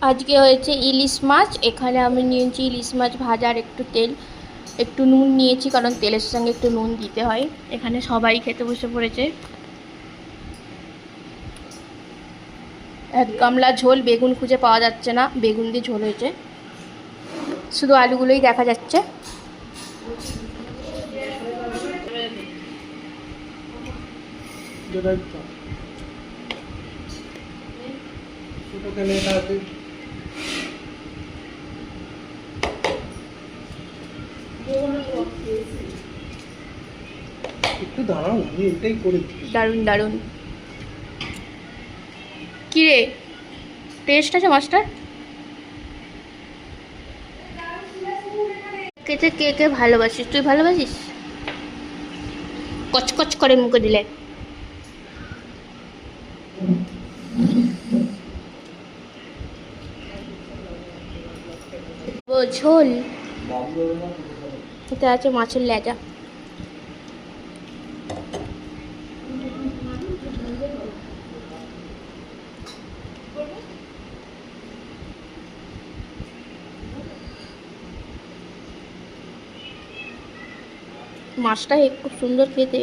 আজকে হয়েছে ইলিশ মাছ। এখানে আমি নিয়েছি ইলিশ মাছ ভাজার একটু তেল, একটু নুন নিয়েছি, কারণ তেলের সঙ্গে একটু নুন দিতে হয়। এখানে সবাই খেতে বসে পড়েছে। এক গামলা ঝোল, বেগুন খুঁজে পাওয়া যাচ্ছে না, বেগুন দিয়ে ঝোল হয়েছে, শুধু আলুগুলোই দেখা যাচ্ছে। একটু দাঁড়াও, আমি এটাই করে দিচ্ছি। দারুণ দারুণ। কী রে, টেস্ট আছে মাছটার? খেতে কে কে ভালোবাসিস? তুই ভালোবাসিস? কচকচ করে মুখে দিলে। ও ঝোল, এটা আছে মাছের লেজা। মাছটা খুব সুন্দর খেতে।